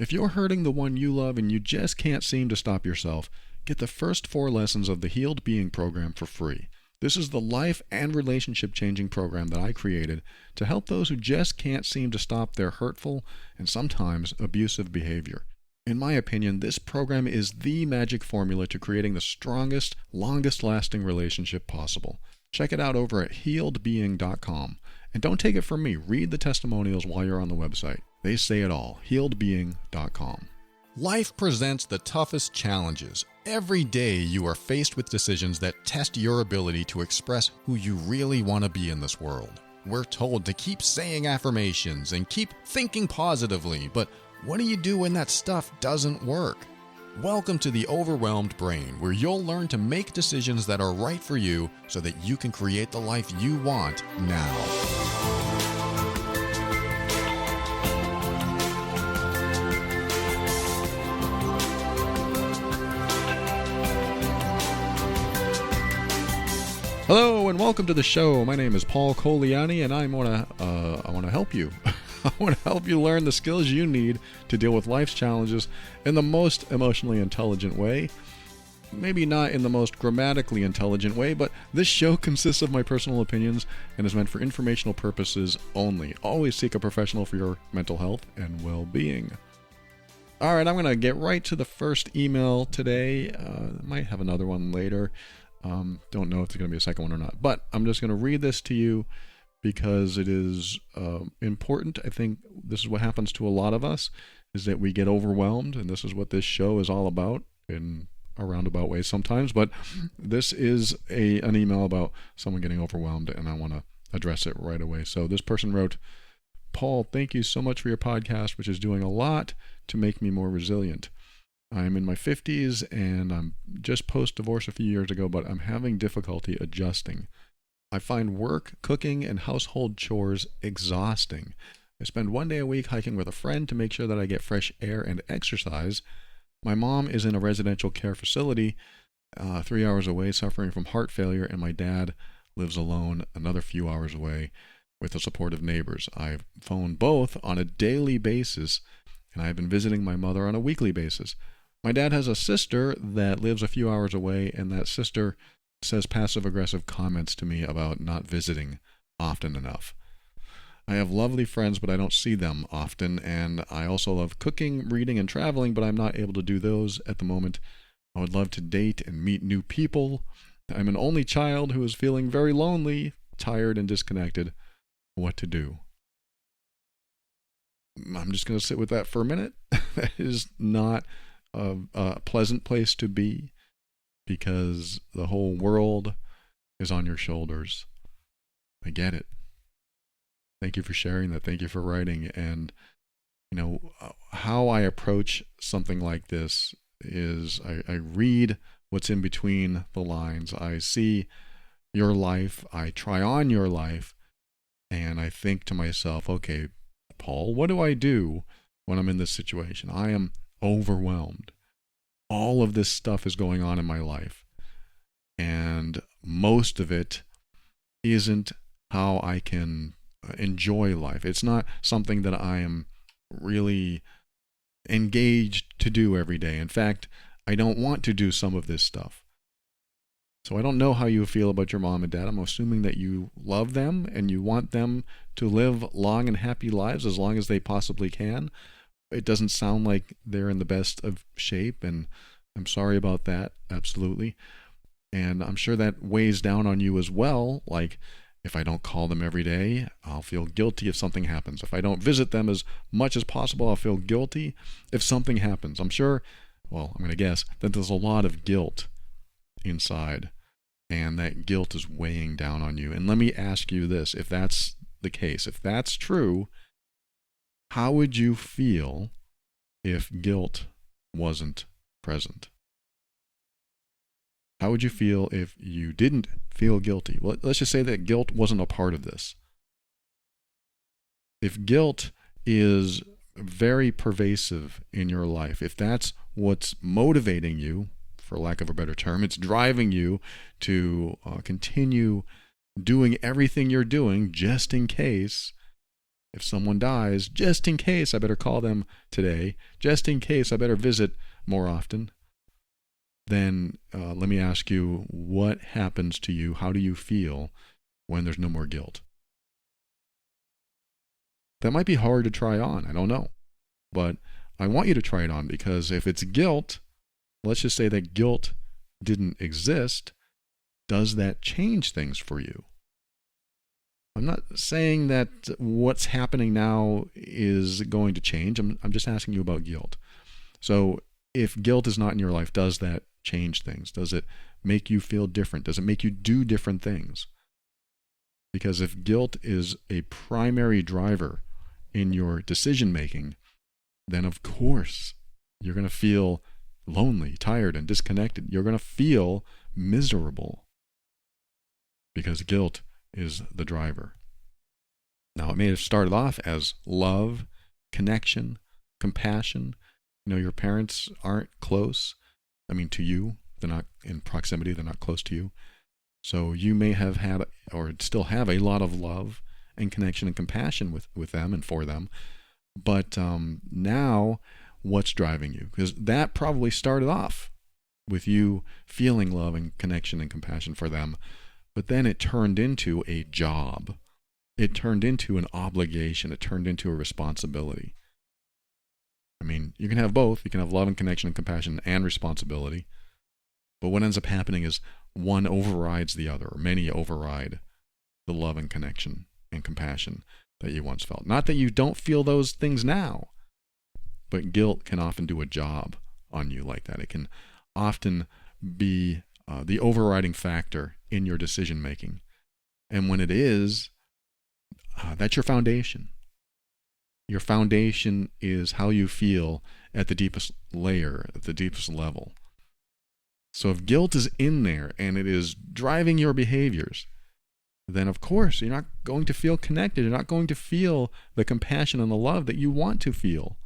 If you're hurting the one you love and you just can't seem to stop yourself, get the first 4 lessons of the Healed Being program for free. This is the life and relationship changing program that I created to help those who just can't seem to stop their hurtful and sometimes abusive behavior. In my opinion, this program is the magic formula to creating the strongest, longest lasting relationship possible. Check it out over at healedbeing.com. And don't take it from me, read the testimonials while you're on the website. They say it all, healedbeing.com. Life presents the toughest challenges. Every day you are faced with decisions that test your ability to express who you really want to be in this world. We're told to keep saying affirmations and keep thinking positively, but what do you do when that stuff doesn't work? Welcome to the Overwhelmed Brain, where you'll learn to make decisions that are right for you so that you can create the life you want now. Hello and welcome to the show. My name is Paul Coliani, and I want to help you. I want to help you learn the skills you need to deal with life's challenges in the most emotionally intelligent way. Maybe not in the most grammatically intelligent way, but this show consists of my personal opinions and is meant for informational purposes only. Always seek a professional for your mental health and well-being. All right, I'm going to get right to the first email today. Might have another one later. Don't know if there's going to be a second one or not, but I'm just going to read this to you because it is important. I think this is what happens to a lot of us, is that we get overwhelmed, and this is what this show is all about in a roundabout way sometimes, but this is an email about someone getting overwhelmed, and I want to address it right away. So this person wrote, Paul, thank you so much for your podcast, which is doing a lot to make me more resilient. I'm in my 50s, and I'm just post-divorce a few years ago, but I'm having difficulty adjusting. I find work, cooking, and household chores exhausting. I spend one day a week hiking with a friend to make sure that I get fresh air and exercise. My mom is in a residential care facility 3 hours away, suffering from heart failure, and my dad lives alone another few hours away with the support of neighbors. I phone both on a daily basis, and I've been visiting my mother on a weekly basis. My dad has a sister that lives a few hours away, and that sister says passive-aggressive comments to me about not visiting often enough. I have lovely friends, but I don't see them often, and I also love cooking, reading, and traveling, but I'm not able to do those at the moment. I would love to date and meet new people. I'm an only child who is feeling very lonely, tired, and disconnected. What to do? I'm just going to sit with that for a minute. That is not a pleasant place to be, because the whole world is on your shoulders. I get it. Thank you for sharing that. Thank you for writing. And, how I approach something like this is I read what's in between the lines. I see your life. I try on your life. And I think to myself, okay, Paul, what do I do when I'm in this situation? I am overwhelmed. All of this stuff is going on in my life, and most of it isn't how I can enjoy life. It's not something that I am really engaged to do every day. In fact, I don't want to do some of this stuff. So I don't know how you feel about your mom and dad. I'm assuming that you love them and you want them to live long and happy lives as long as they possibly can. It doesn't sound like they're in the best of shape, and I'm sorry about that, absolutely. And I'm sure that weighs down on you as well. Like, if I don't call them every day, I'll feel guilty if something happens. If I don't visit them as much as possible, I'll feel guilty if something happens. I'm sure, I'm going to guess, that there's a lot of guilt inside, and that guilt is weighing down on you. And let me ask you this, if that's the case, if that's true, how would you feel if guilt wasn't present? How would you feel if you didn't feel guilty? Well, let's just say that guilt wasn't a part of this. If guilt is very pervasive in your life, if that's what's motivating you, for lack of a better term, it's driving you to continue doing everything you're doing just in case, If someone dies, just in case I better call them today, just in case I better visit more often, then let me ask you, what happens to you? How do you feel when there's no more guilt? That might be hard to try on. I don't know. But I want you to try it on, because if it's guilt, let's just say that guilt didn't exist, does that change things for you? I'm not saying that what's happening now is going to change. I'm just asking you about guilt. So if guilt is not in your life, does that change things? Does it make you feel different? Does it make you do different things? Because if guilt is a primary driver in your decision making, then of course you're going to feel lonely, tired, and disconnected. You're going to feel miserable because guilt is the driver. Now, it may have started off as love, connection, compassion. You know, your parents aren't close. I mean, to you, they're not in proximity, they're not close to you. So you may have had, or still have, a lot of love and connection and compassion with them and for them. But now, what's driving you? Because that probably started off with you feeling love and connection and compassion for them, but then it turned into a job. It turned into an obligation. It turned into a responsibility. I mean, you can have both. You can have love and connection and compassion and responsibility. But what ends up happening is one overrides the other, or many override the love and connection and compassion that you once felt. Not that you don't feel those things now, but guilt can often do a job on you like that. It can often be the overriding factor in your decision making. And when it is, that's your foundation. Your foundation is how you feel at the deepest layer, at the deepest level. So if guilt is in there and it is driving your behaviors, then of course you're not going to feel connected. You're not going to feel the compassion and the love that you want to feel.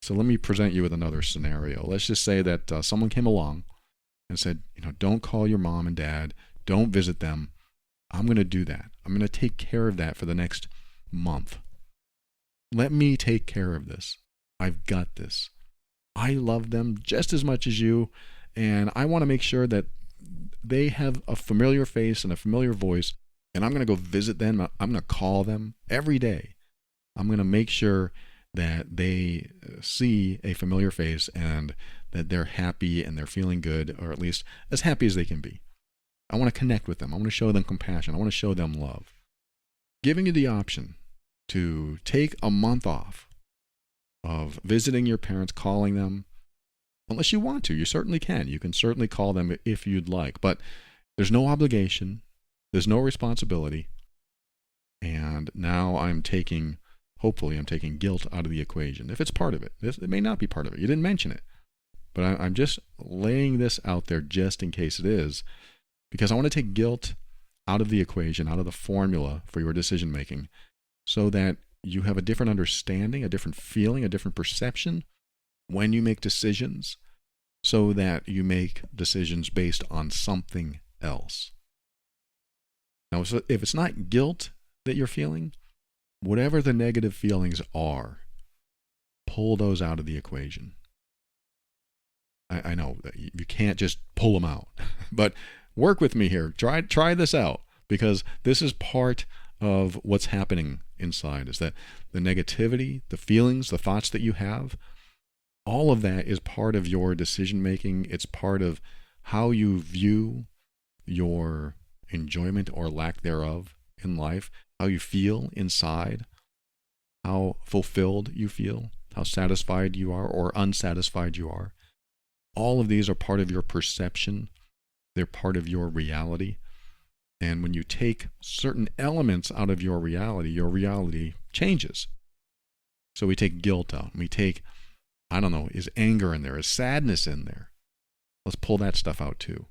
So let me present you with another scenario. Let's just say that someone came along and said, don't call your mom and dad, don't visit them. I'm going to do that. I'm going to take care of that for the next month. Let me take care of this. I've got this. I love them just as much as you, and I want to make sure that they have a familiar face and a familiar voice, and I'm going to go visit them. I'm going to call them every day. I'm going to make sure that they see a familiar face and that they're happy and they're feeling good, or at least as happy as they can be. I want to connect with them. I want to show them compassion. I want to show them love. Giving you the option to take a month off of visiting your parents, calling them, unless you want to. You certainly can. You can certainly call them if you'd like, but there's no obligation. There's no responsibility. And now hopefully I'm taking guilt out of the equation. If it's part of it. It may not be part of it. You didn't mention it. But I'm just laying this out there just in case it is, because I want to take guilt out of the equation, out of the formula for your decision making, so that you have a different understanding, a different feeling, a different perception when you make decisions, so that you make decisions based on something else. Now, so if it's not guilt that you're feeling, whatever the negative feelings are, pull those out of the equation. I know that you can't just pull them out, but work with me here. Try this out, because this is part of what's happening inside, is that the negativity, the feelings, the thoughts that you have, all of that is part of your decision making. It's part of how you view your enjoyment or lack thereof in life, how you feel inside, how fulfilled you feel, how satisfied you are or unsatisfied you are. All of these are part of your perception. They're part of your reality. And when you take certain elements out of your reality changes. So we take guilt out. We take, is anger in there? Is sadness in there? Let's pull that stuff out too.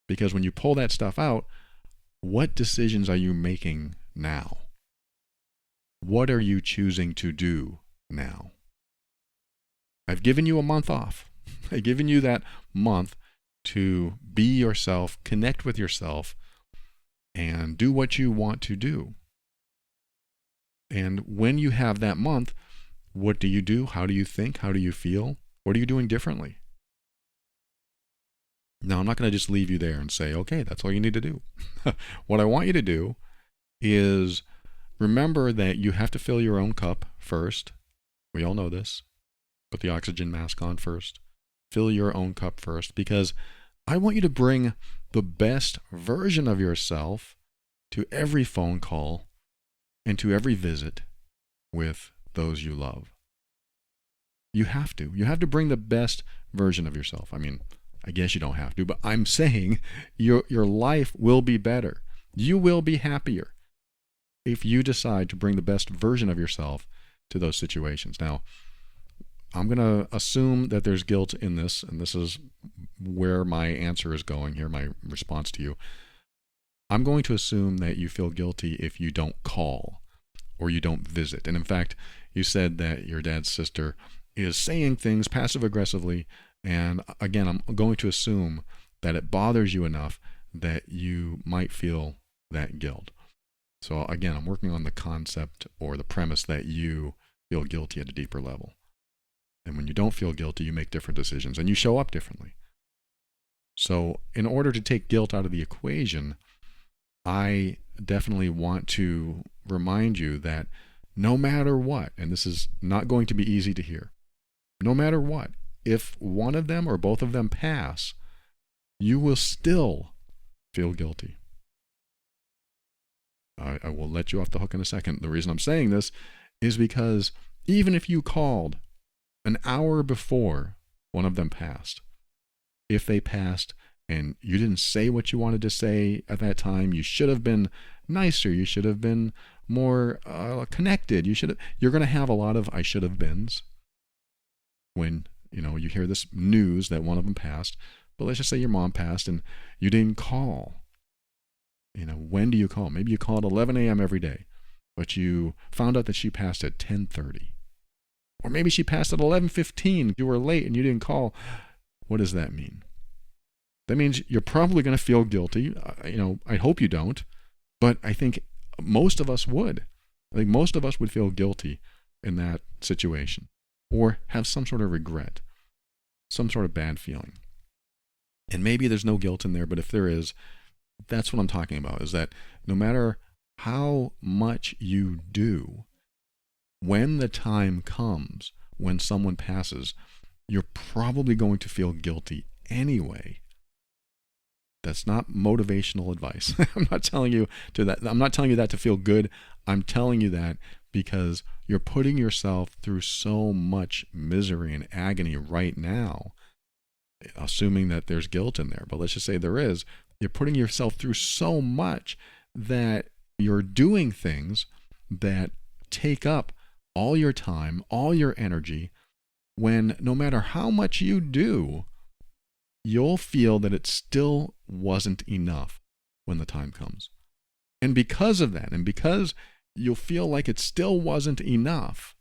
Because when you pull that stuff out, what decisions are you making now? What are you choosing to do now? I've given you a month off. I've given you that month to be yourself, connect with yourself, and do what you want to do. And when you have that month, what do you do? How do you think? How do you feel? What are you doing differently? Now, I'm not going to just leave you there and say, okay, that's all you need to do. What I want you to do is remember that you have to fill your own cup first. We all know this. Put the oxygen mask on first. Fill your own cup first, because I want you to bring the best version of yourself to every phone call and to every visit with those you love. You have to. You have to bring the best version of yourself. I mean, I guess you don't have to, but I'm saying your life will be better. You will be happier if you decide to bring the best version of yourself to those situations. Now, I'm going to assume that there's guilt in this, and this is where my answer is going here, my response to you. I'm going to assume that you feel guilty if you don't call or you don't visit. And in fact, you said that your dad's sister is saying things passive aggressively. And again, I'm going to assume that it bothers you enough that you might feel that guilt. So again, I'm working on the concept or the premise that you feel guilty at a deeper level. And when you don't feel guilty, you make different decisions and you show up differently. So in order to take guilt out of the equation, I definitely want to remind you that no matter what, and this is not going to be easy to hear, no matter what, if one of them or both of them pass, you will still feel guilty. I will let you off the hook in a second. The reason I'm saying this is because even if you called an hour before one of them passed, if they passed and you didn't say what you wanted to say at that time, you should have been nicer. You should have been more connected. You're going to have a lot of I should have beens when you hear this news that one of them passed. But let's just say your mom passed and you didn't call. When do you call? Maybe you call at 11 a.m. every day, but you found out that she passed at 10:30. Or maybe she passed at 11:15. You were late and you didn't call. What does that mean? That means you're probably going to feel guilty. I hope you don't, but I think most of us would. I think most of us would feel guilty in that situation or have some sort of regret, some sort of bad feeling. And maybe there's no guilt in there, but if there is, that's what I'm talking about, is that no matter how much you do, when the time comes, when someone passes, you're probably going to feel guilty anyway. That's not motivational advice. I'm not telling you that to feel good. I'm telling you that because you're putting yourself through so much misery and agony right now, assuming that there's guilt in there. But let's just say there is. You're putting yourself through so much that you're doing things that take up all your time, all your energy, when no matter how much you do, you'll feel that it still wasn't enough when the time comes. And because of that, and because you'll feel like it still wasn't enough,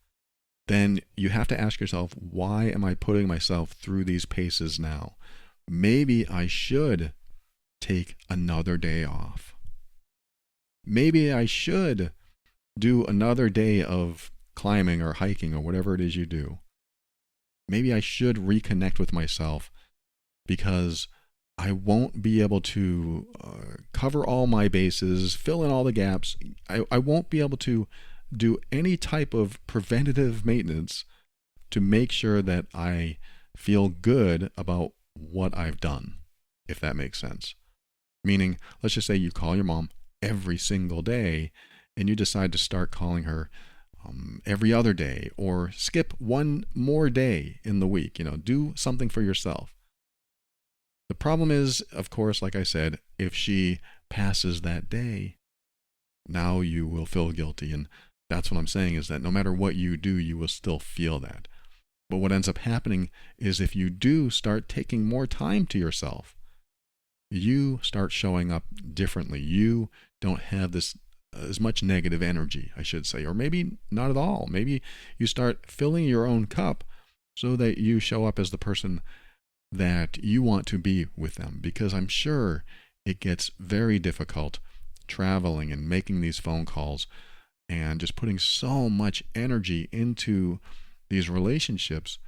then you have to ask yourself, why am I putting myself through these paces now? Maybe I should take another day off. Maybe I should do another day of climbing or hiking or whatever it is you do. Maybe I should reconnect with myself because I won't be able to cover all my bases, fill in all the gaps. I won't be able to do any type of preventative maintenance to make sure that I feel good about what I've done, if that makes sense. Meaning, let's just say you call your mom every single day and you decide to start calling her every other day or skip one more day in the week. Do something for yourself. The problem is, of course, like I said, if she passes that day, now you will feel guilty. And that's what I'm saying, is that no matter what you do, you will still feel that. But what ends up happening is if you do start taking more time to yourself, you start showing up differently. You don't have this as much negative energy, I should say, or maybe not at all. Maybe you start filling your own cup so that you show up as the person that you want to be with them, because I'm sure it gets very difficult traveling and making these phone calls and just putting so much energy into these relationships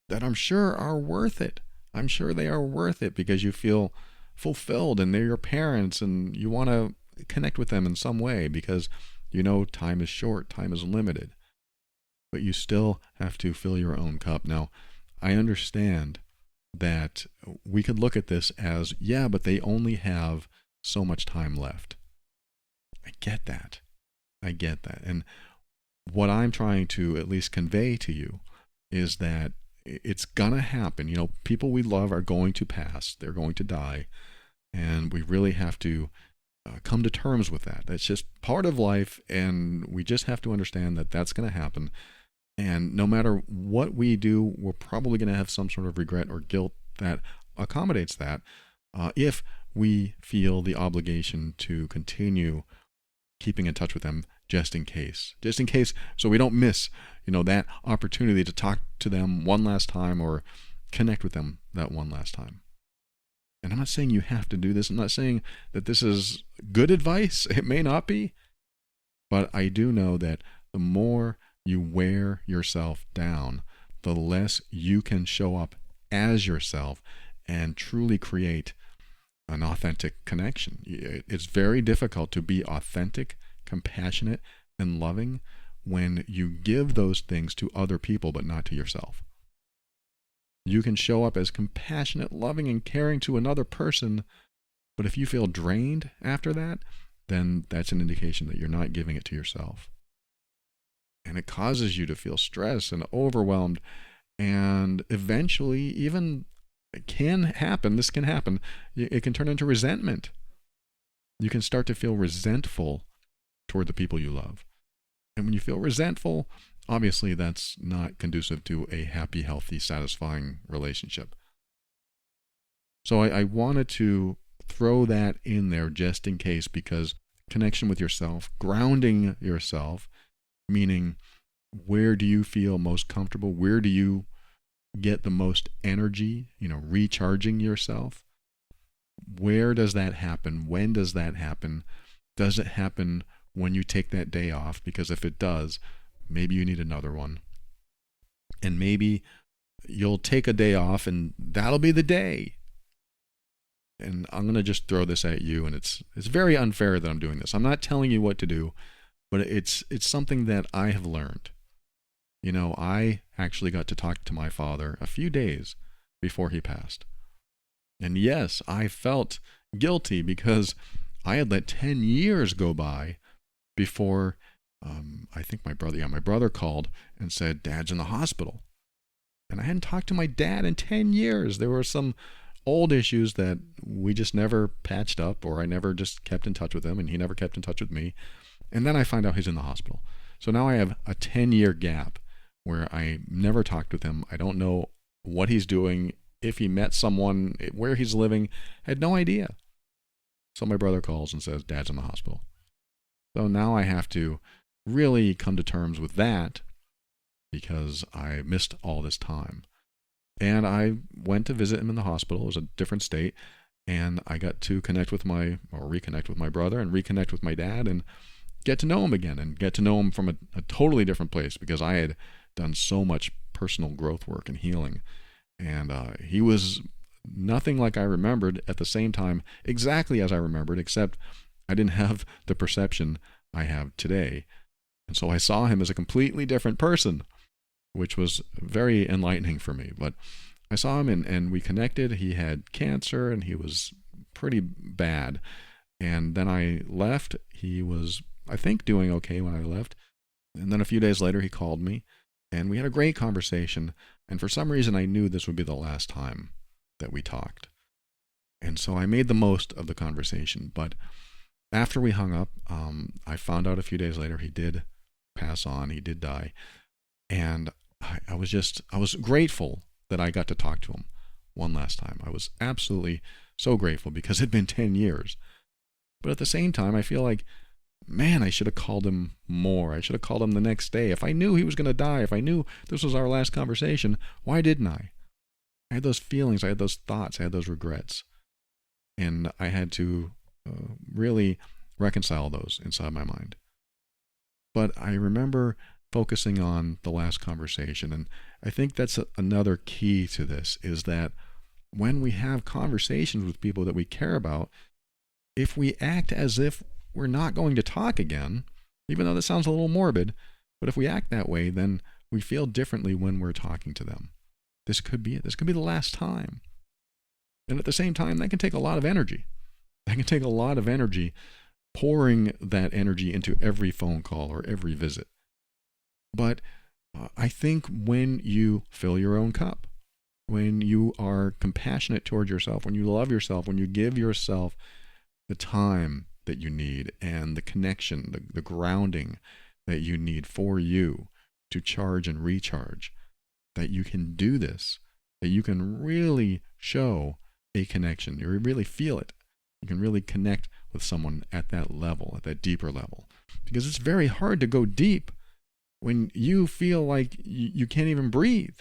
that I'm sure are worth it. I'm sure they are worth it because you feel fulfilled and they're your parents and you want to connect with them in some way because you know time is short, time is limited. But you still have to fill your own cup. Now, I understand that we could look at this as, yeah, but they only have so much time left. I get that. I get that. And what I'm trying to at least convey to you is that it's gonna happen. You know, people we love are going to pass, they're going to die, and we really have to come to terms with that. That's just part of life, and we just have to understand that that's going to happen. And no matter what we do, we're probably going to have some sort of regret or guilt that accommodates that if we feel the obligation to continue keeping in touch with them just in case, so we don't miss, that opportunity to talk to them one last time or connect with them that one last time. And I'm not saying you have to do this. I'm not saying that this is good advice. It may not be. But I do know that the more you wear yourself down, the less you can show up as yourself and truly create an authentic connection. It's very difficult to be authentic, compassionate, and loving when you give those things to other people but not to yourself. You can show up as compassionate, loving, and caring to another person, but if you feel drained after that, then that's an indication that you're not giving it to yourself. And it causes you to feel stressed and overwhelmed, and eventually even this can happen, it can turn into resentment. You can start to feel resentful toward the people you love. And when you feel resentful, obviously that's not conducive to a happy, healthy, satisfying relationship. So I wanted to throw that in there just in case, because connection with yourself, grounding yourself, meaning where do you feel most comfortable? Where do you get the most energy, recharging yourself? Where does that happen? When does that happen? Does it happen when you take that day off? Because if it does, maybe you need another one. And maybe you'll take a day off and that'll be the day. And I'm going to just throw this at you, and it's very unfair that I'm doing this. I'm not telling you what to do, but it's something that I have learned. I actually got to talk to my father a few days before he passed. And yes, I felt guilty because I had let 10 years go by before I think my brother called and said, Dad's in the hospital. And I hadn't talked to my dad in 10 years. There were some old issues that we just never patched up, or I never just kept in touch with him and he never kept in touch with me. And then I find out he's in the hospital. So now I have a 10-year gap where I never talked with him. I don't know what he's doing, if he met someone, where he's living. I had no idea. So my brother calls and says, Dad's in the hospital. So now I have to really come to terms with that because I missed all this time. And I went to visit him in the hospital. It was a different state. And I got to reconnect with my brother and reconnect with my dad and get to know him again and get to know him from a totally different place, because I had done so much personal growth work and healing. And he was nothing like I remembered, at the same time, exactly as I remembered, except I didn't have the perception I have today. And so I saw him as a completely different person, which was very enlightening for me. But I saw him and we connected. He had cancer and he was pretty bad. And then I left. He was, I think, doing okay when I left. And then a few days later, he called me and we had a great conversation. And for some reason, I knew this would be the last time that we talked. And so I made the most of the conversation. But after we hung up, I found out a few days later he did pass on. He did die. And I was grateful that I got to talk to him one last time. I was absolutely so grateful because it'd been 10 years. But at the same time, I feel like, man, I should have called him more. I should have called him the next day. If I knew he was going to die, if I knew this was our last conversation, why didn't I? I had those feelings, I had those thoughts, I had those regrets. And I had to really reconcile those inside my mind. But I remember focusing on the last conversation, and I think that's another key to this, is that when we have conversations with people that we care about, if we act as if we're not going to talk again, even though that sounds a little morbid, but if we act that way, then we feel differently when we're talking to them. This could be it. This could be the last time. And at the same time, that can take a lot of energy. That can take a lot of energy, pouring that energy into every phone call or every visit. But I think when you fill your own cup, when you are compassionate toward yourself, when you love yourself, when you give yourself the time that you need and the connection, the grounding that you need for you to charge and recharge, that you can do this, that you can really show a connection. You really feel it. You can really connect with someone at that level, at that deeper level. Because it's very hard to go deep when you feel like you can't even breathe.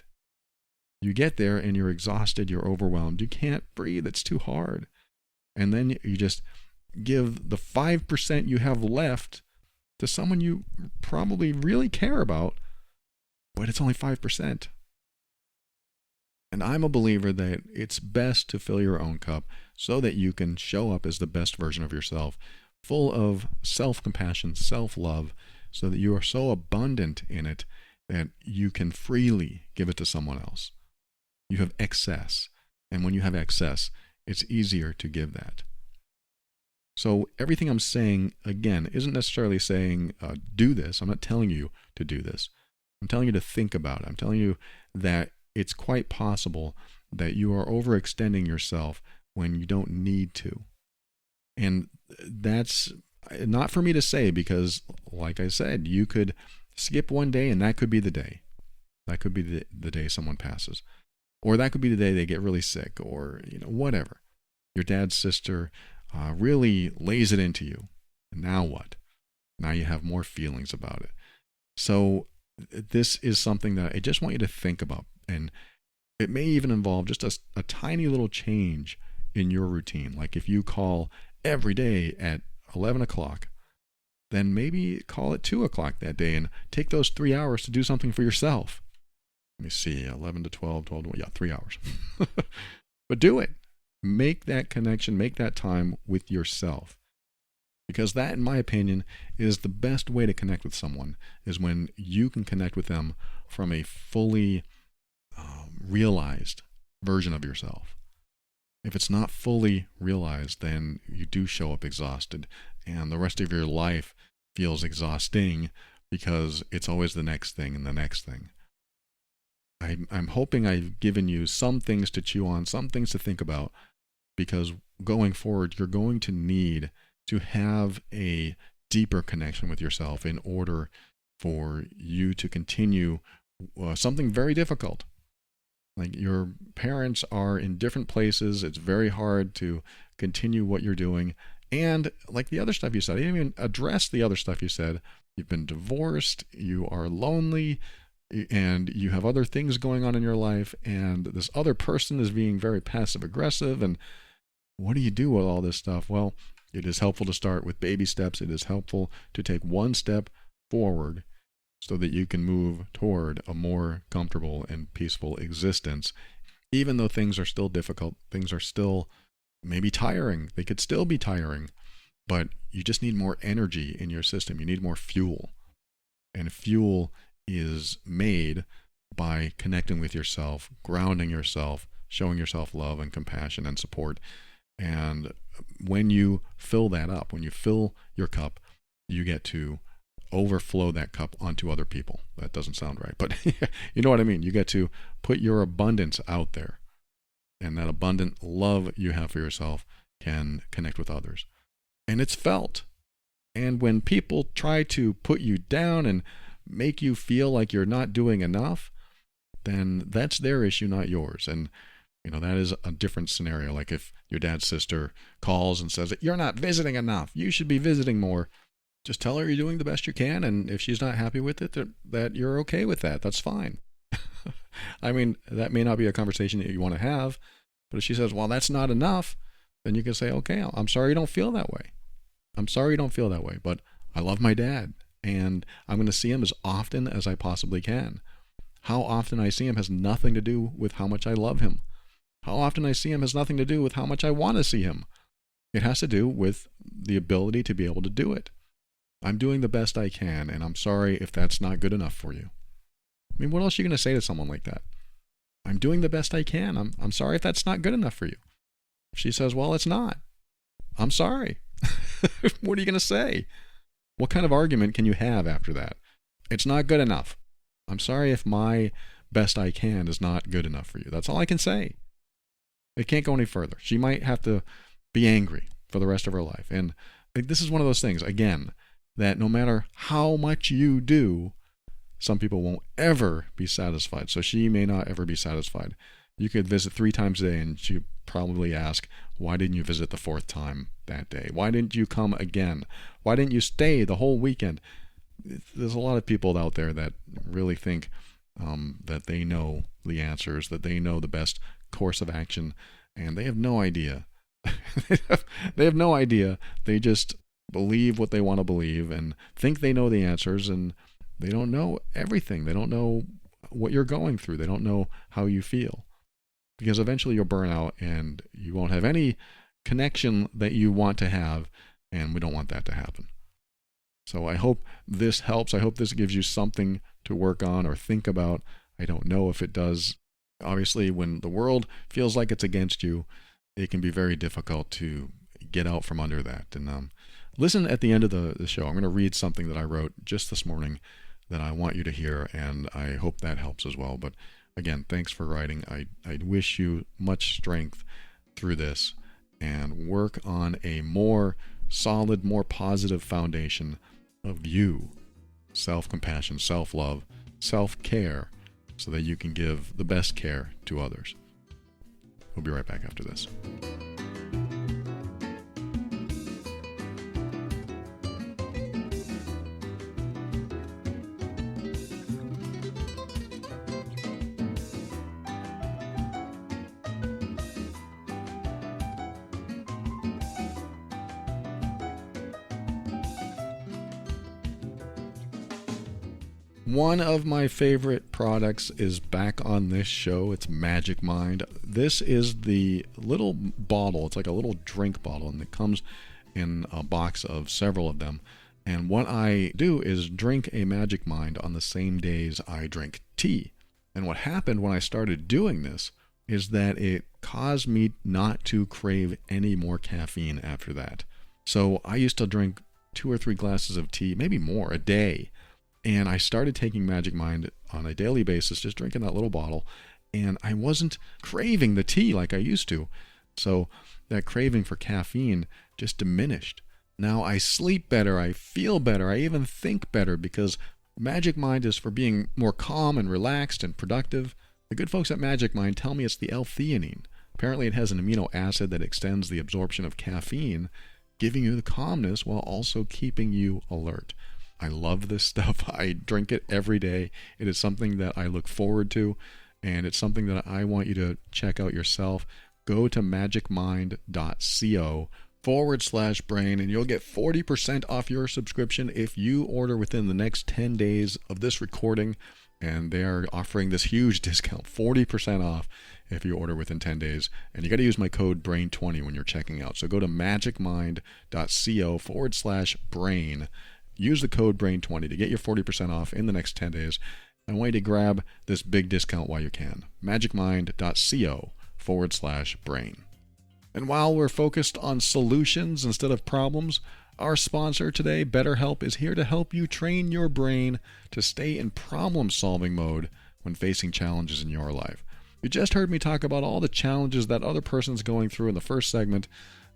You get there and you're exhausted, you're overwhelmed, you can't breathe, it's too hard. And then you just give the 5% you have left to someone you probably really care about, but it's only 5%. And I'm a believer that it's best to fill your own cup so that you can show up as the best version of yourself, full of self-compassion, self-love, so that you are so abundant in it that you can freely give it to someone else. You have excess. And when you have excess, it's easier to give that. So everything I'm saying, again, isn't necessarily saying do this. I'm not telling you to do this. I'm telling you to think about it. I'm telling you that it's quite possible that you are overextending yourself when you don't need to. And that's not for me to say because, like I said, you could skip one day and that could be the day. That could be the day someone passes. Or that could be the day they get really sick or, whatever. Your dad's sister really lays it into you. And now what? Now you have more feelings about it. So this is something that I just want you to think about. And it may even involve just a tiny little change in your routine. Like if you call every day at 11 o'clock, then maybe call at 2 o'clock that day and take those 3 hours to do something for yourself. Let me see, 11 to 12 to 3 hours. But do it. Make that connection, make that time with yourself. Because that, in my opinion, is the best way to connect with someone, is when you can connect with them from a fully realized version of yourself. If it's not fully realized, then you do show up exhausted, and the rest of your life feels exhausting because it's always the next thing and the next thing. I'm hoping I've given you some things to chew on, some things to think about, because going forward, you're going to need to have a deeper connection with yourself in order for you to continue something very difficult. Like your parents are in different places. It's very hard to continue what you're doing. And like the other stuff you said, I didn't even address the other stuff you said. You've been divorced, you are lonely, and you have other things going on in your life, and this other person is being very passive aggressive. And what do you do with all this stuff? Well, it is helpful to start with baby steps. It is helpful to take one step forward so that you can move toward a more comfortable and peaceful existence. Even though things are still difficult, things are still maybe tiring. They could still be tiring, but you just need more energy in your system. You need more fuel. And fuel is made by connecting with yourself, grounding yourself, showing yourself love and compassion and support. And when you fill that up, when you fill your cup, you get to overflow that cup onto other people. That doesn't sound right, but you know what I mean. You get to put your abundance out there, and that abundant love you have for yourself can connect with others. And it's felt. And when people try to put you down and make you feel like you're not doing enough, then that's their issue, not yours. And that is a different scenario. Like if your dad's sister calls and says, "You're not visiting enough, you should be visiting more," just tell her you're doing the best you can, and if she's not happy with it, that you're okay with that. That's fine. I mean, that may not be a conversation that you want to have, but if she says, "Well, that's not enough," then you can say, "Okay, I'm sorry you don't feel that way. I'm sorry you don't feel that way, but I love my dad, and I'm going to see him as often as I possibly can. How often I see him has nothing to do with how much I love him. How often I see him has nothing to do with how much I want to see him. It has to do with the ability to be able to do it. I'm doing the best I can, and I'm sorry if that's not good enough for you. I mean, what else are you going to say to someone like that? I'm doing the best I can. I'm sorry if that's not good enough for you. If she says, well, it's not. I'm sorry. What are you going to say? What kind of argument can you have after that? It's not good enough. I'm sorry if my best I can is not good enough for you. That's all I can say. It can't go any further. She might have to be angry for the rest of her life. And this is one of those things, again, that no matter how much you do, some people won't ever be satisfied. So she may not ever be satisfied. You could visit 3 times a day and she'd probably ask, why didn't you visit the 4th time that day? Why didn't you come again? Why didn't you stay the whole weekend? There's a lot of people out there that really think that they know the answers, that they know the best course of action, and they have no idea. They have no idea. They just believe what they want to believe and think they know the answers, and they don't know everything. They don't know what you're going through. They don't know how you feel. Because eventually you'll burn out and you won't have any connection that you want to have, and we don't want that to happen. So I hope this helps. I hope this gives you something to work on or think about. I don't know if it does. Obviously, when the world feels like it's against you, it can be very difficult to get out from under that. And listen at the end of the show. I'm going to read something that I wrote just this morning that I want you to hear, and I hope that helps as well. But again, thanks for writing. I wish you much strength through this, and work on a more solid, more positive foundation of you, self-compassion, self-love, self-care, so that you can give the best care to others. We'll be right back after this. One of my favorite products is back on this show. It's Magic Mind. This is the little bottle. It's like a little drink bottle, and it comes in a box of several of them. And what I do is drink a Magic Mind on the same days I drink tea. And what happened when I started doing this is that it caused me not to crave any more caffeine after that. So I used to drink 2 or 3 glasses of tea, maybe more, a day. And I started taking Magic Mind on a daily basis, just drinking that little bottle, and I wasn't craving the tea like I used to. So that craving for caffeine just diminished. Now I sleep better, I feel better, I even think better, because Magic Mind is for being more calm and relaxed and productive. The good folks at Magic Mind tell me it's the L-theanine. Apparently it has an amino acid that extends the absorption of caffeine, giving you the calmness while also keeping you alert. I love this stuff. I drink it every day. It is something that I look forward to, and it's something that I want you to check out yourself. Go to magicmind.co/brain, and you'll get 40% off your subscription if you order within the next 10 days of this recording. And they are offering this huge discount, 40% off if you order within 10 days. And you got to use my code BRAIN20 when you're checking out. So go to magicmind.co/brain. Use the code BRAIN20 to get your 40% off in the next 10 days. I want you to grab this big discount while you can. magicmind.co/brain. And while we're focused on solutions instead of problems, our sponsor today, BetterHelp, is here to help you train your brain to stay in problem-solving mode when facing challenges in your life. You just heard me talk about all the challenges that other person's going through in the first segment,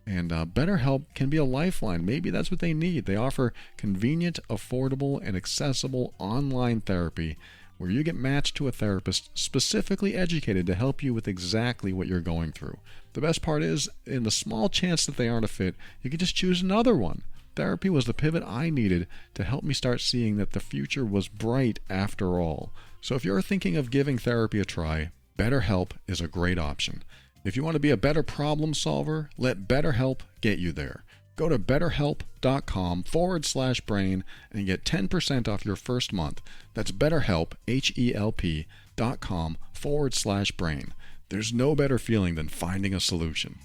and BetterHelp can be a lifeline. Maybe that's what they need. They offer convenient, affordable, and accessible online therapy where you get matched to a therapist specifically educated to help you with exactly what you're going through. The best part is, in the small chance that they aren't a fit, you can just choose another one. Therapy was the pivot I needed to help me start seeing that the future was bright after all. So if you're thinking of giving therapy a try, BetterHelp is a great option. If you want to be a better problem solver, let BetterHelp get you there. Go to betterhelp.com/brain and get 10% off your first month. That's BetterHelp, HELP.com/brain. There's no better feeling than finding a solution.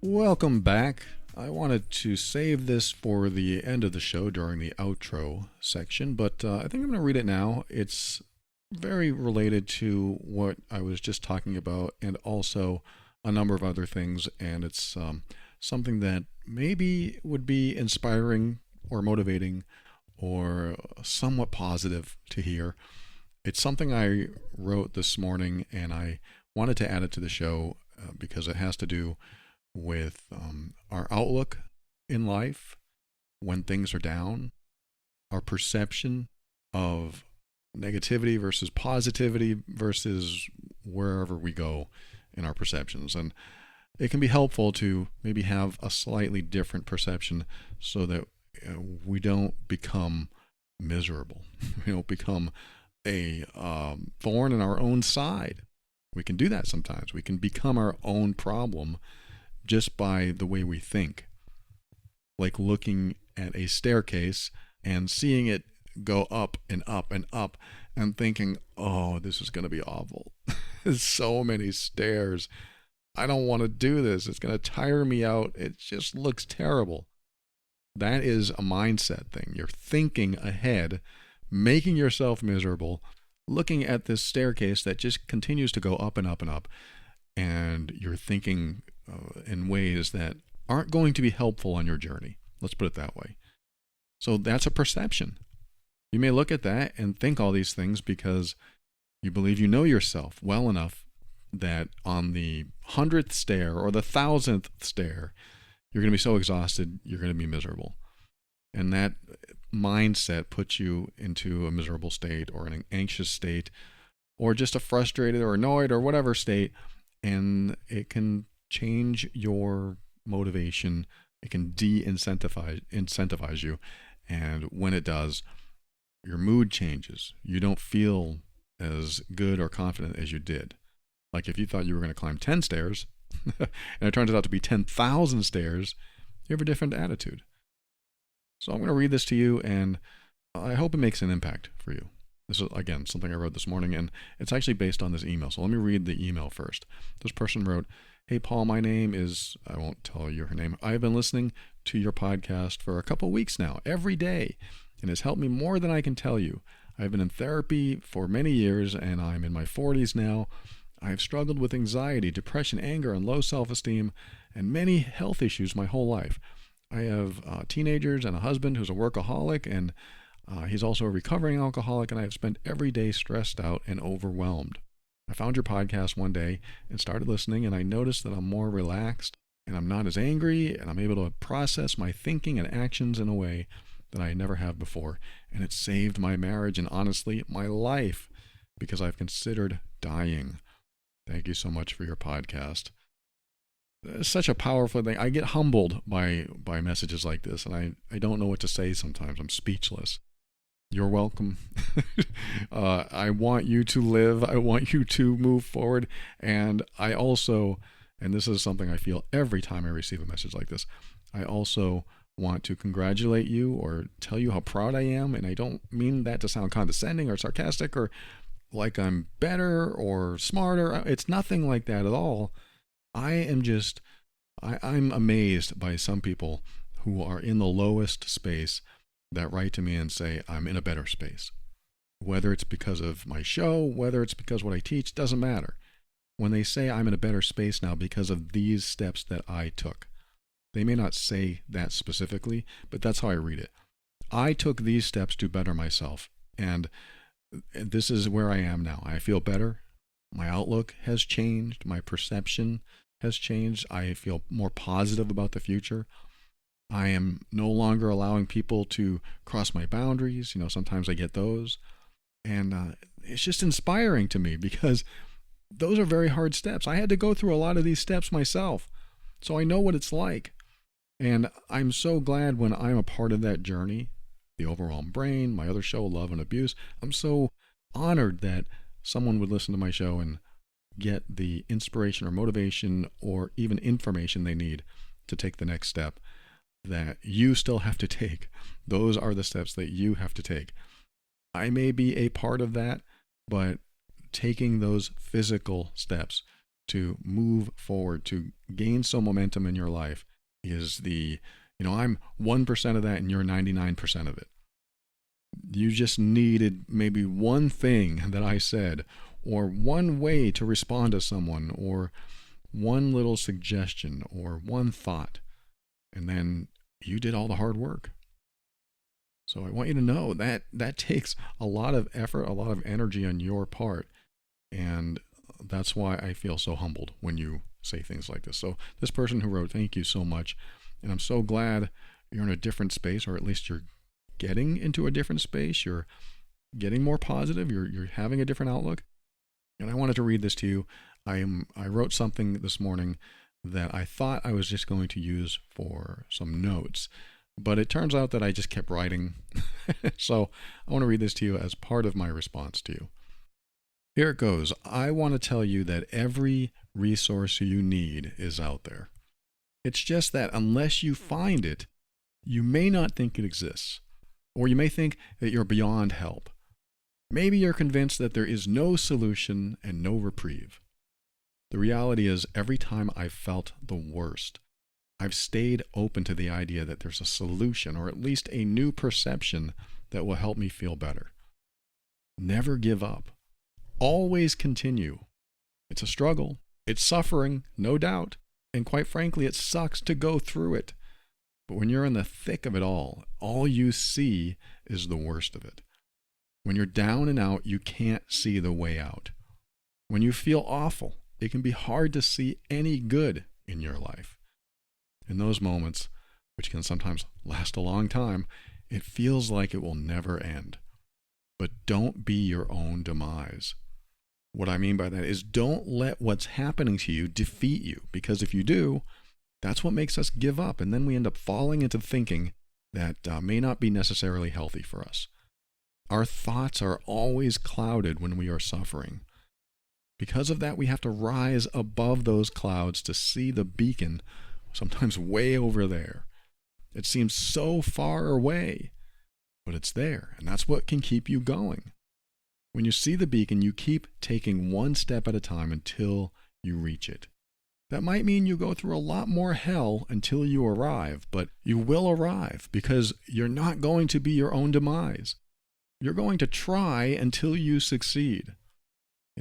Welcome back. I wanted to save this for the end of the show during the outro section, but I think I'm going to read it now. It's very related to what I was just talking about and also a number of other things, and it's something that maybe would be inspiring or motivating or somewhat positive to hear. It's something I wrote this morning, and I wanted to add it to the show because it has to do with our outlook in life when things are down, our perception of negativity versus positivity versus wherever we go in our perceptions. And it can be helpful to maybe have a slightly different perception so that we don't become miserable. We don't become a thorn in our own side. We can do that sometimes. We can become our own problem just by the way we think. Like looking at a staircase and seeing it go up and up and up and thinking, oh, this is going to be awful. There's so many stairs. I don't want to do this. It's going to tire me out. It just looks terrible. That is a mindset thing. You're thinking ahead, making yourself miserable, looking at this staircase that just continues to go up and up and up, and you're thinking in ways that aren't going to be helpful on your journey. Let's put it that way. So that's a perception. You may look at that and think all these things because you believe you know yourself well enough that on the 100th stair or the 1,000th stair, you're going to be so exhausted, you're going to be miserable. And that mindset puts you into a miserable state or an anxious state or just a frustrated or annoyed or whatever state. And it can change your motivation. It can incentivize you. And when it does, your mood changes. You don't feel as good or confident as you did. Like if you thought you were going to climb 10 stairs and it turns out to be 10,000 stairs, you have a different attitude. So I'm going to read this to you, and I hope it makes an impact for you. This is, again, something I wrote this morning, and it's actually based on this email. So let me read the email first. This person wrote, "Hey, Paul, my name is," I won't tell you her name. "I've been listening to your podcast for a couple weeks now, every day, and it's helped me more than I can tell you. I've been in therapy for many years, and I'm in my 40s now. I've struggled with anxiety, depression, anger, and low self-esteem, and many health issues my whole life. I have teenagers and a husband who's a workaholic, and he's also a recovering alcoholic, and I have spent every day stressed out and overwhelmed. I found your podcast one day and started listening, and I noticed that I'm more relaxed, and I'm not as angry, and I'm able to process my thinking and actions in a way that I never have before. And it saved my marriage and, honestly, my life, because I've considered dying. Thank you so much for your podcast." It's such a powerful thing. I get humbled by messages like this, and I don't know what to say sometimes. I'm speechless. You're welcome. I want you to live. I want you to move forward. And I also, and this is something I feel every time I receive a message like this, I also want to congratulate you or tell you how proud I am. And I don't mean that to sound condescending or sarcastic or like I'm better or smarter. It's nothing like that at all. I'm amazed by some people who are in the lowest space that write to me and say, I'm in a better space. Whether it's because of my show, whether it's because what I teach, doesn't matter. When they say I'm in a better space now because of these steps that I took, they may not say that specifically, but that's how I read it. I took these steps to better myself, and this is where I am now. I feel better. My outlook has changed. My perception has changed. I feel more positive about the future. I am no longer allowing people to cross my boundaries. Sometimes I get those. And it's just inspiring to me because those are very hard steps. I had to go through a lot of these steps myself. So I know what it's like. And I'm so glad when I'm a part of that journey, the Overwhelmed Brain, my other show, Love and Abuse. I'm so honored that someone would listen to my show and get the inspiration or motivation or even information they need to take the next step that you still have to take. Those are the steps that you have to take. I may be a part of that, but taking those physical steps to move forward, to gain some momentum in your life is I'm 1% of that and you're 99% of it. You just needed maybe one thing that I said, or one way to respond to someone, or one little suggestion, or one thought, and then you did all the hard work. So I want you to know that that takes a lot of effort, a lot of energy on your part, and that's why I feel so humbled when you say things like this. So this person who wrote, thank you so much, and I'm so glad you're in a different space, or at least you're getting into a different space. You're getting more positive. You're having a different outlook. And I wanted to read this to you. I wrote something this morning that I thought I was just going to use for some notes, but it turns out that I just kept writing. So I want to read this to you as part of my response to you. Here it goes. I want to tell you that every resource you need is out there. It's just that unless you find it, you may not think it exists. Or you may think that you're beyond help. Maybe you're convinced that there is no solution and no reprieve. The reality is, every time I've felt the worst, I've stayed open to the idea that there's a solution, or at least a new perception that will help me feel better. Never give up. Always continue. It's a struggle. It's suffering, no doubt. And quite frankly, it sucks to go through it. But when you're in the thick of it all you see is the worst of it. When you're down and out, you can't see the way out. When you feel awful, it can be hard to see any good in your life. In those moments, which can sometimes last a long time, it feels like it will never end. But don't be your own demise. What I mean by that is, don't let what's happening to you defeat you, because if you do, that's what makes us give up, and then we end up falling into thinking that may not be necessarily healthy for us. Our thoughts are always clouded when we are suffering. Because of that, we have to rise above those clouds to see the beacon, sometimes way over there. It seems so far away, but it's there, and that's what can keep you going. When you see the beacon, you keep taking one step at a time until you reach it. That might mean you go through a lot more hell until you arrive, but you will arrive because you're not going to be your own demise. You're going to try until you succeed.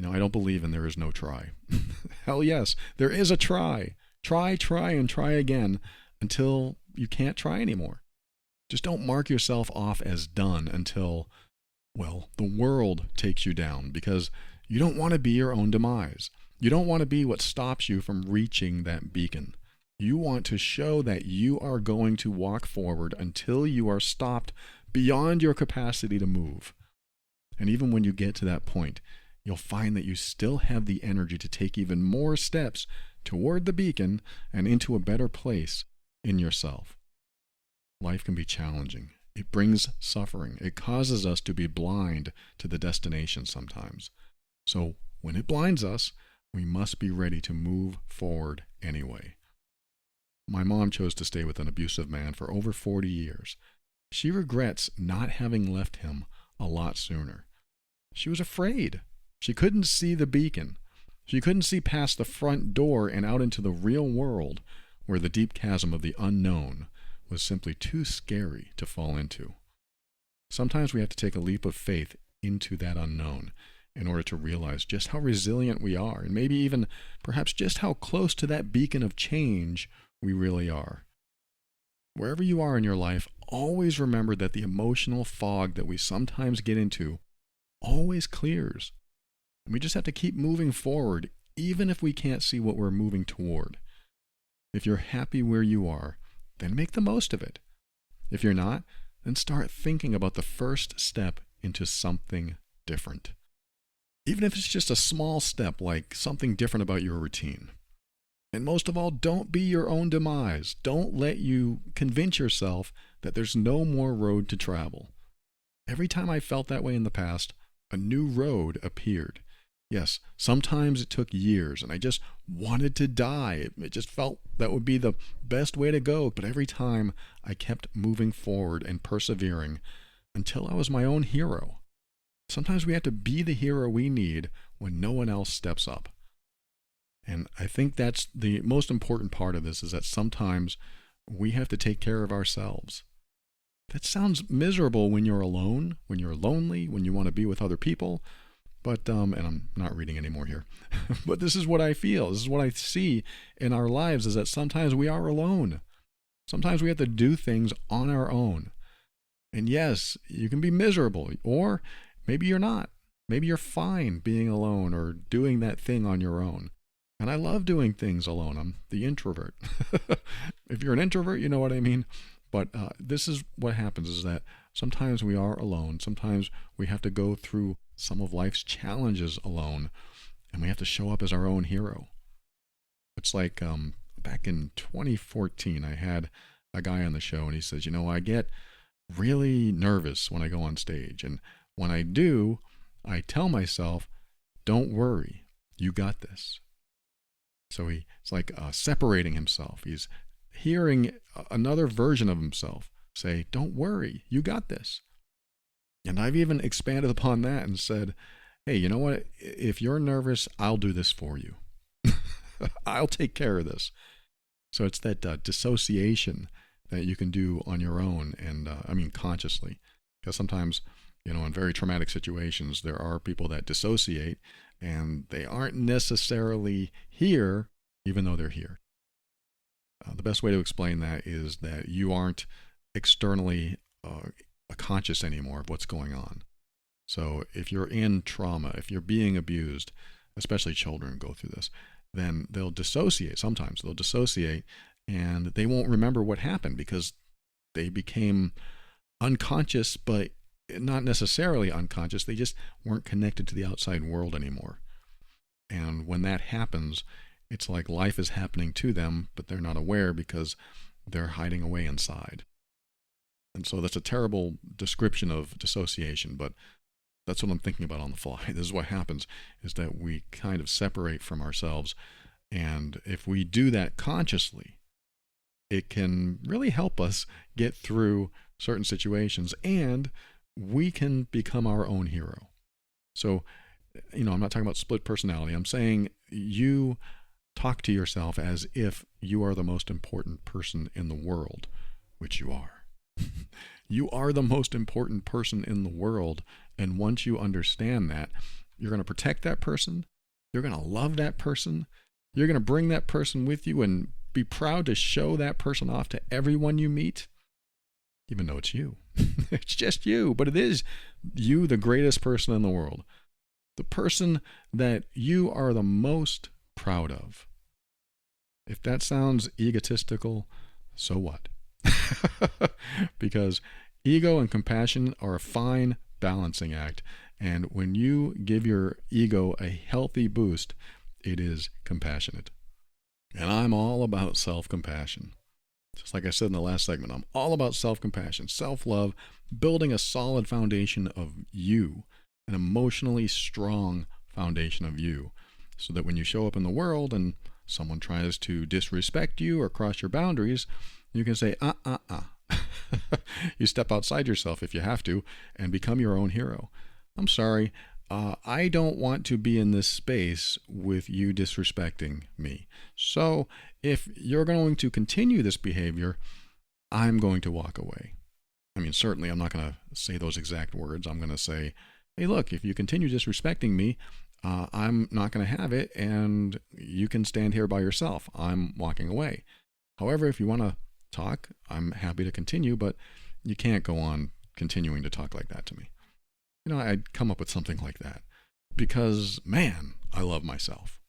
I don't believe in there is no try. Hell yes, there is a try. Try, and try again until you can't try anymore. Just don't mark yourself off as done until, the world takes you down, because you don't want to be your own demise. You don't want to be what stops you from reaching that beacon. You want to show that you are going to walk forward until you are stopped beyond your capacity to move. And even when you get to that point, you'll find that you still have the energy to take even more steps toward the beacon and into a better place in yourself. Life can be challenging. It brings suffering. It causes us to be blind to the destination sometimes. So when it blinds us, we must be ready to move forward anyway. My mom chose to stay with an abusive man for over 40 years. She regrets not having left him a lot sooner. She was afraid. She couldn't see the beacon. She couldn't see past the front door and out into the real world, where the deep chasm of the unknown was simply too scary to fall into. Sometimes we have to take a leap of faith into that unknown in order to realize just how resilient we are, and maybe even perhaps just how close to that beacon of change we really are. Wherever you are in your life, always remember that the emotional fog that we sometimes get into always clears. And we just have to keep moving forward, even if we can't see what we're moving toward. If you're happy where you are, then make the most of it. If you're not, then start thinking about the first step into something different. Even if it's just a small step, like something different about your routine. And most of all, don't be your own demise. Don't let you convince yourself that there's no more road to travel. Every time I felt that way in the past, A new road appeared. Yes, sometimes it took years and I just wanted to die. It just felt that would be the best way to go. But every time I kept moving forward and persevering until I was my own hero. Sometimes we have to be the hero we need when no one else steps up. And I think that's the most important part of this, is that sometimes we have to take care of ourselves. That sounds miserable when you're alone, when you're lonely, when you want to be with other people. But, and I'm not reading anymore here, but this is what I feel. This is what I see in our lives, is that sometimes we are alone. Sometimes we have to do things on our own. And yes, you can be miserable, or maybe you're not. Maybe you're fine being alone or doing that thing on your own. And I love doing things alone. I'm the introvert. If you're an introvert, you know what I mean. But this is what happens, is that sometimes we are alone. Sometimes we have to go through some of life's challenges alone, and we have to show up as our own hero. It's like back in 2014, I had a guy on the show, and he says, I get really nervous when I go on stage. And when I do, I tell myself, don't worry, you got this. So it's like separating himself. He's hearing another version of himself say, don't worry, you got this. And I've even expanded upon that and said, hey, you know what? If you're nervous, I'll do this for you. I'll take care of this. So it's that dissociation that you can do on your own, and consciously. Because sometimes, in very traumatic situations, there are people that dissociate, and they aren't necessarily here, even though they're here. The best way to explain that is that you aren't externally conscious anymore of what's going on. So if you're in trauma, if you're being abused, especially children go through this, then they'll dissociate. Sometimes they'll dissociate, and they won't remember what happened because they became unconscious, but not necessarily unconscious. They just weren't connected to the outside world anymore. And when that happens, it's like life is happening to them, but they're not aware because they're hiding away inside. And so that's a terrible description of dissociation, but that's what I'm thinking about on the fly. This is what happens, is that we kind of separate from ourselves. And if we do that consciously, it can really help us get through certain situations, and we can become our own hero. So, I'm not talking about split personality. I'm saying you talk to yourself as if you are the most important person in the world, which you are. You are the most important person in the world. And once you understand that, you're going to protect that person. You're going to love that person. You're going to bring that person with you and be proud to show that person off to everyone you meet, even though it's you. It's just you, but it is you, the greatest person in the world. The person that you are the most proud of. If that sounds egotistical, so what? Because ego and compassion are a fine balancing act. And when you give your ego a healthy boost, it is compassionate. And I'm all about self-compassion. Just like I said in the last segment, I'm all about self-compassion, self-love, building a solid foundation of you, an emotionally strong foundation of you, so that when you show up in the world and someone tries to disrespect you or cross your boundaries, you can say, You step outside yourself if you have to and become your own hero. I'm sorry, I don't want to be in this space with you disrespecting me. So if you're going to continue this behavior, I'm going to walk away. Certainly I'm not going to say those exact words. I'm going to say, hey, look, if you continue disrespecting me, I'm not going to have it, and you can stand here by yourself. I'm walking away. However, if you want to talk, I'm happy to continue, but you can't go on continuing to talk like that to me. I'd come up with something like that because, man, I love myself.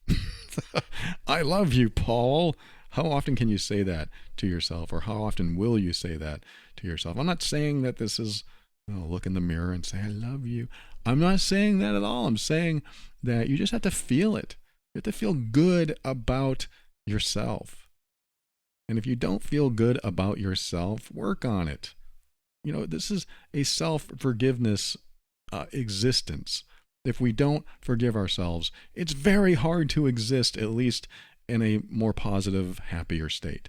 I love you, Paul. How often can you say that to yourself, or how often will you say that to yourself? I'm not saying that this is, look in the mirror and say, I love you. I'm not saying that at all. I'm saying that you just have to feel it. You have to feel good about yourself. And if you don't feel good about yourself, work on it. This is a self-forgiveness existence. If we don't forgive ourselves, it's very hard to exist, at least in a more positive, happier state.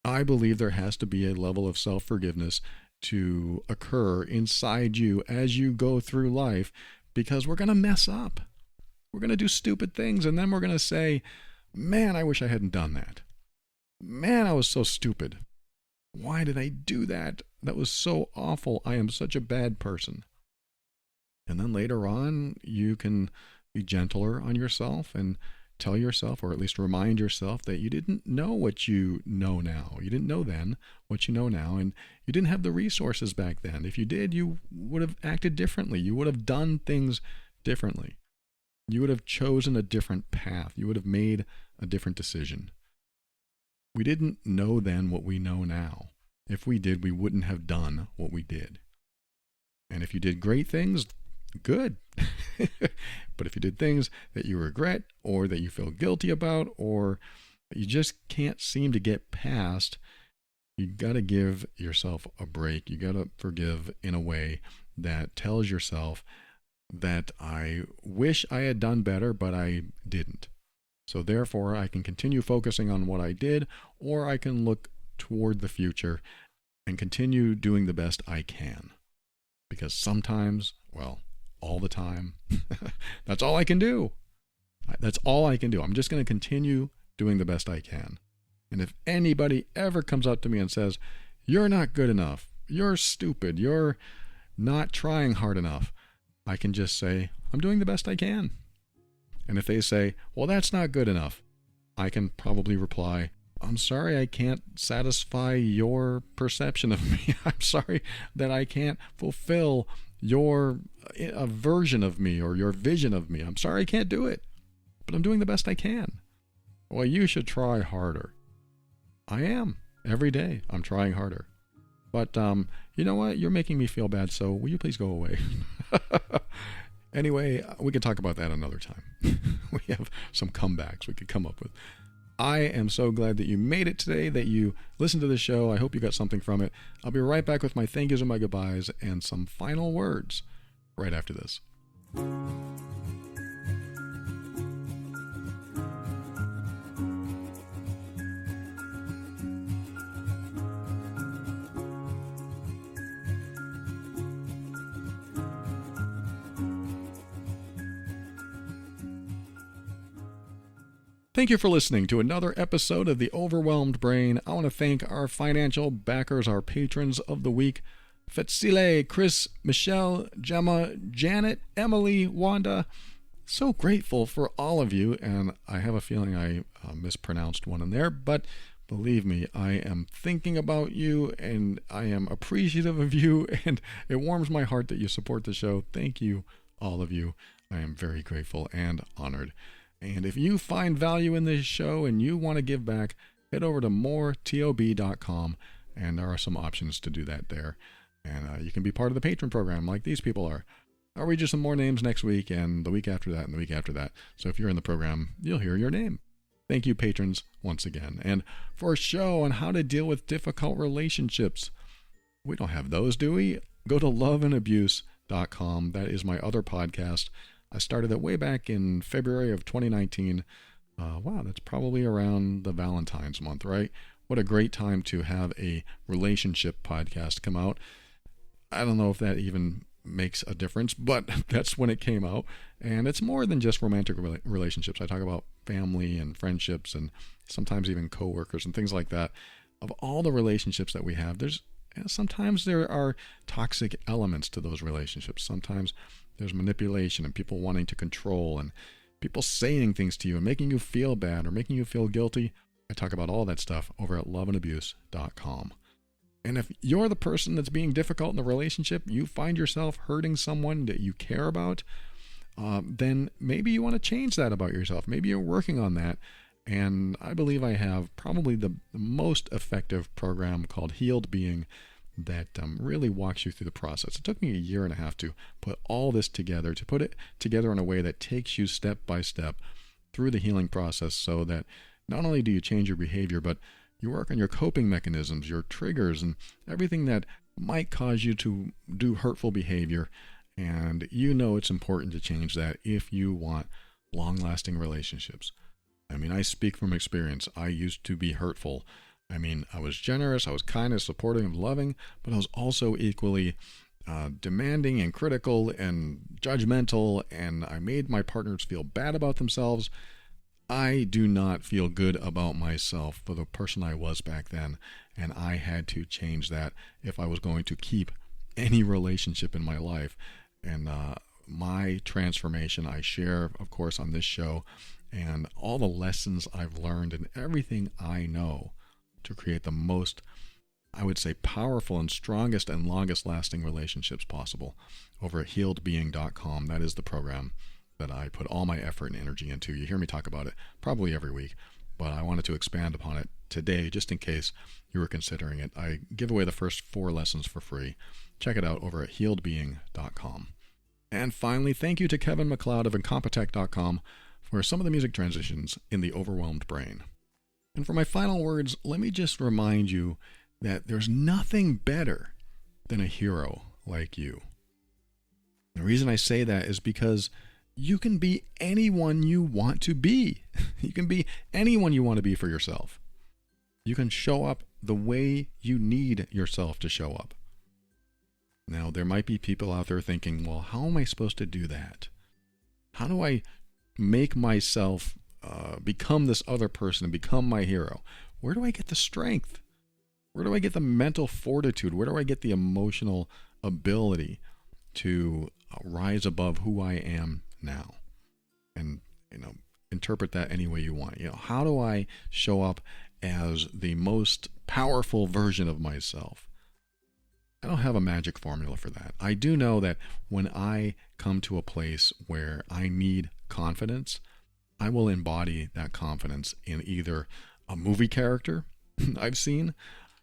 I believe there has to be a level of self-forgiveness to occur inside you as you go through life, because we're going to mess up. We're going to do stupid things, and then we're going to say, man, I wish I hadn't done that. Man, I was so stupid. Why did I do that? That was so awful. I am such a bad person. And then later on, you can be gentler on yourself and tell yourself, or at least remind yourself, that you didn't know what you know now. You didn't know then what you know now, and you didn't have the resources back then. If you did, you would have acted differently. You would have done things differently. You would have chosen a different path. You would have made a different decision. We didn't know then what we know now. If we did, we wouldn't have done what we did. And if you did great things, good. But if you did things that you regret, or that you feel guilty about, or you just can't seem to get past, you got to give yourself a break. You got to forgive in a way that tells yourself that I wish I had done better, but I didn't. So therefore, I can continue focusing on what I did, or I can look toward the future and continue doing the best I can. Because sometimes, well, all the time, that's all I can do. That's all I can do. I'm just going to continue doing the best I can. And if anybody ever comes up to me and says, you're not good enough, you're stupid, you're not trying hard enough, I can just say, I'm doing the best I can. And if they say, well, that's not good enough, I can probably reply, I'm sorry I can't satisfy your perception of me. I'm sorry that I can't fulfill your version of me or your vision of me. I'm sorry I can't do it, but I'm doing the best I can. Well, you should try harder. I am. Every day I'm trying harder. But you know what? You're making me feel bad, so will you please go away? Anyway, we can talk about that another time. We have some comebacks we could come up with. I am so glad that you made it today, that you listened to the show. I hope you got something from it. I'll be right back with my thank yous and my goodbyes and some final words right after this. Thank you for listening to another episode of The Overwhelmed Brain. I want to thank our financial backers, our patrons of the week: Fetsile, Chris, Michelle, Gemma, Janet, Emily, Wanda. So grateful for all of you, and I have a feeling I mispronounced one in there, but believe me, I am thinking about you, and I am appreciative of you, and it warms my heart that you support the show. Thank you, all of you. I am very grateful and honored. And if you find value in this show and you want to give back, head over to moretob.com, and there are some options to do that there. And you can be part of the patron program like these people are. I'll read you some more names next week, and the week after that, and the week after that. So if you're in the program, you'll hear your name. Thank you, patrons, once again. And for a show on how to deal with difficult relationships, we don't have those, do we? Go to loveandabuse.com. That is my other podcast. I started it way back in February of 2019. Wow, that's probably around the Valentine's month, right? What a great time to have a relationship podcast come out. I don't know if that even makes a difference, but that's when it came out. And it's more than just romantic relationships. I talk about family and friendships and sometimes even coworkers and things like that. Of all the relationships that we have, sometimes there are toxic elements to those relationships. Sometimes there's manipulation and people wanting to control and people saying things to you and making you feel bad or making you feel guilty. I talk about all that stuff over at loveandabuse.com. And if you're the person that's being difficult in the relationship, you find yourself hurting someone that you care about, then maybe you want to change that about yourself. Maybe you're working on that. And I believe I have probably the most effective program called Healed Being that really walks you through the process. It took me 1.5 years to put all this together, to put it together in a way that takes you step by step through the healing process, so that not only do you change your behavior, but you work on your coping mechanisms, your triggers, and everything that might cause you to do hurtful behavior. And you know it's important to change that if you want long-lasting relationships. I mean, I speak from experience. I used to be hurtful. I mean, I was generous, I was kind and supportive and loving, but I was also equally demanding and critical and judgmental, and I made my partners feel bad about themselves. I do not feel good about myself for the person I was back then, and I had to change that if I was going to keep any relationship in my life. And my transformation I share, of course, on this show, and all the lessons I've learned and everything I know to create the most, I would say, powerful and strongest and longest lasting relationships possible over at healedbeing.com. That is the program that I put all my effort and energy into. You hear me talk about it probably every week, but I wanted to expand upon it today just in case you were considering it. I give away the first 4 lessons for free. Check it out over at healedbeing.com. And finally, thank you to Kevin MacLeod of Incompetech.com for some of the music transitions in The Overwhelmed Brain. And for my final words, let me just remind you that there's nothing better than a hero like you. The reason I say that is because you can be anyone you want to be. You can be anyone you want to be for yourself. You can show up the way you need yourself to show up. Now, there might be people out there thinking, well, how am I supposed to do that? How do I make myself become this other person and become my hero? Where do I get the strength? Where do I get the mental fortitude? Where do I get the emotional ability to rise above who I am now? And, interpret that any way you want. How do I show up as the most powerful version of myself? I don't have a magic formula for that. I do know that when I come to a place where I need confidence, I will embody that confidence in either a movie character I've seen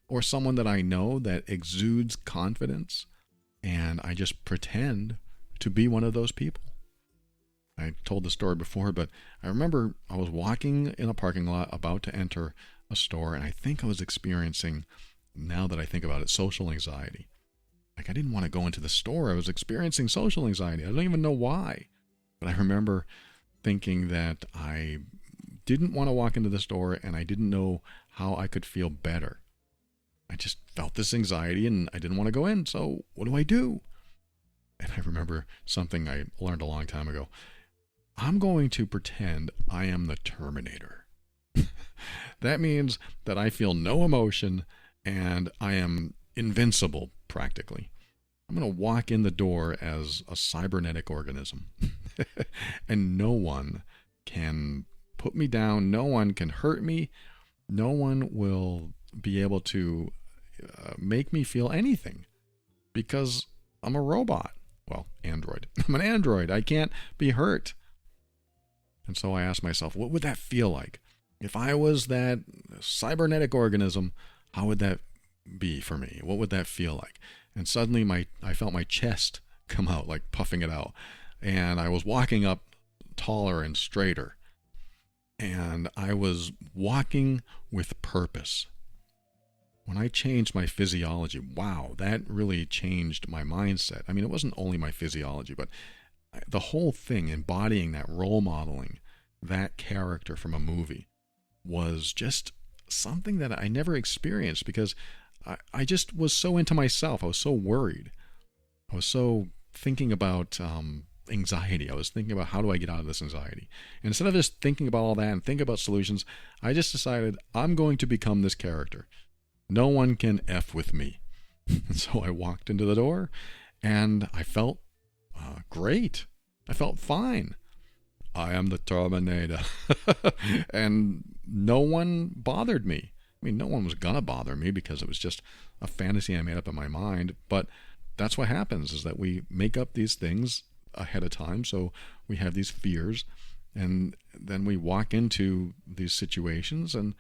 or someone that I know that exudes confidence, and I just pretend to be one of those people. I told the story before, but I remember I was walking in a parking lot about to enter a store, and I think I was experiencing, now that I think about it, social anxiety. Like, I didn't want to go into the store. I was experiencing social anxiety. I don't even know why. But I remember thinking that I didn't want to walk into the store, and I didn't know how I could feel better. I just felt this anxiety, and I didn't want to go in. So what do I do? And I remember something I learned a long time ago. I'm going to pretend I am the Terminator. That means that I feel no emotion, and I am invincible, practically. I'm going to walk in the door as a cybernetic organism. And no one can put me down. No one can hurt me. No one will be able to make me feel anything because I'm a robot. Well, android. I'm an android. I can't be hurt. And so I asked myself, what would that feel like? If I was that cybernetic organism, how would that be for me? What would that feel like? And suddenly I felt my chest come out, like puffing it out. And I was walking up taller and straighter. And I was walking with purpose. When I changed my physiology, wow, that really changed my mindset. I mean, it wasn't only my physiology, but the whole thing, embodying that, role modeling that character from a movie, was just something that I never experienced because I just was so into myself. I was so worried. I was so thinking about anxiety. I was thinking about how do I get out of this anxiety. And instead of just thinking about all that and thinking about solutions, I just decided I'm going to become this character. No one can F with me. And so I walked into the door and I felt great. I felt fine. I am the Terminator. And no one bothered me. I mean, no one was going to bother me because it was just a fantasy I made up in my mind. But that's what happens, is that we make up these things ahead of time. So we have these fears, and then we walk into these situations and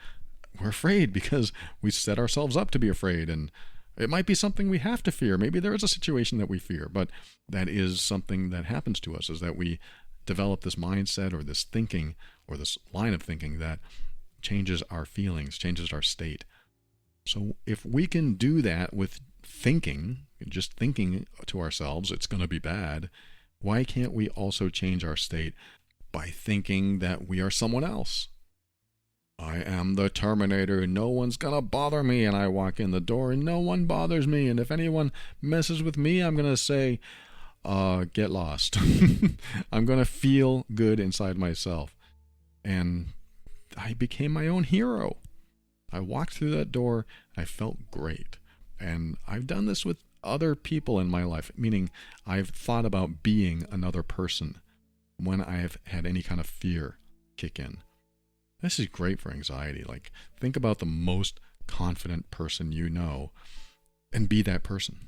we're afraid because we set ourselves up to be afraid. And it might be something we have to fear. Maybe there is a situation that we fear, but that is something that happens to us, is that we develop this mindset or this thinking or this line of thinking that changes our feelings, changes our state. So if we can do that with thinking, just thinking to ourselves it's going to be bad, why can't we also change our state by thinking that we are someone else? I am the Terminator. No one's going to bother me. And I walk in the door and no one bothers me. And if anyone messes with me, I'm going to say, get lost. I'm going to feel good inside myself. And I became my own hero. I walked through that door. I felt great. And I've done this with other people in my life, meaning I've thought about being another person when I've had any kind of fear kick in. This is great for anxiety. Like, think about the most confident person you know and be that person.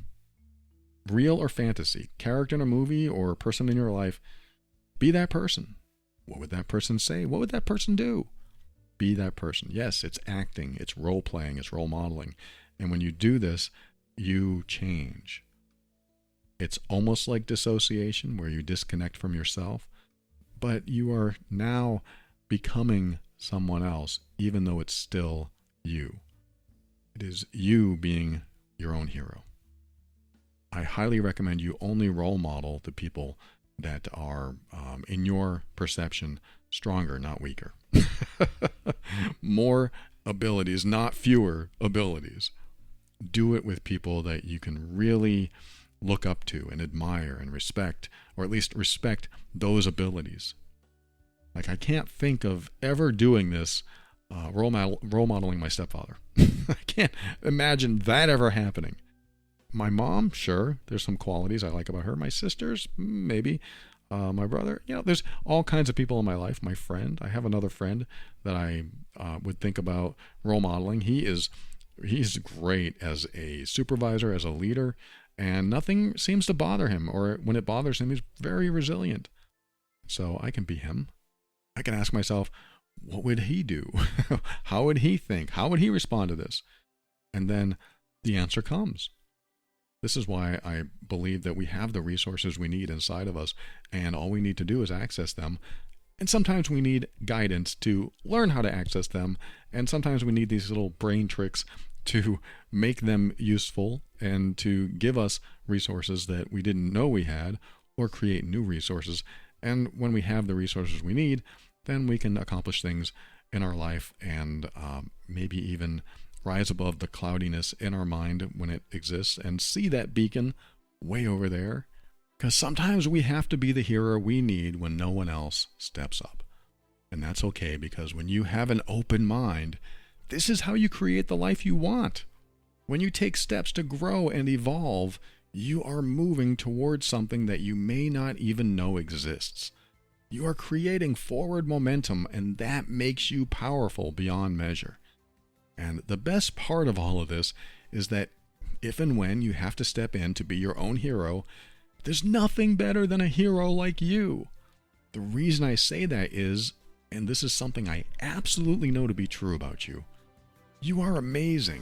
Real or fantasy, character in a movie or person in your life, be that person. What would that person say? What would that person do? Be that person. Yes, it's acting, it's role playing, it's role modeling. And when you do this, you change. It's almost like dissociation, where you disconnect from yourself, but you are now becoming someone else, even though it's still you. It is you being your own hero. I highly recommend you only role model the people that are, in your perception, stronger, not weaker. More abilities, not fewer abilities. Do it with people that you can really look up to and admire and respect, or at least respect those abilities. Like, I can't think of ever doing this, role modeling my stepfather. I can't imagine that ever happening. My mom, sure, there's some qualities I like about her. My sisters, maybe. My brother, there's all kinds of people in my life. My friend, I have another friend that I would think about role modeling. He's great as a supervisor, as a leader, and nothing seems to bother him, or when it bothers him, he's very resilient. So I can be him. I can ask myself, what would he do? How would he think? How would he respond to this? And then the answer comes. This is why I believe that we have the resources we need inside of us, and all we need to do is access them. And sometimes we need guidance to learn how to access them, and sometimes we need these little brain tricks to make them useful and to give us resources that we didn't know we had, or create new resources. And when we have the resources we need, then we can accomplish things in our life and maybe even rise above the cloudiness in our mind when it exists and see that beacon way over there. Because sometimes we have to be the hero we need when no one else steps up. And that's okay, because when you have an open mind, this is how you create the life you want. When you take steps to grow and evolve, you are moving towards something that you may not even know exists. You are creating forward momentum, and that makes you powerful beyond measure. And the best part of all of this is that if and when you have to step in to be your own hero, there's nothing better than a hero like you. The reason I say that is, and this is something I absolutely know to be true about you, you are amazing.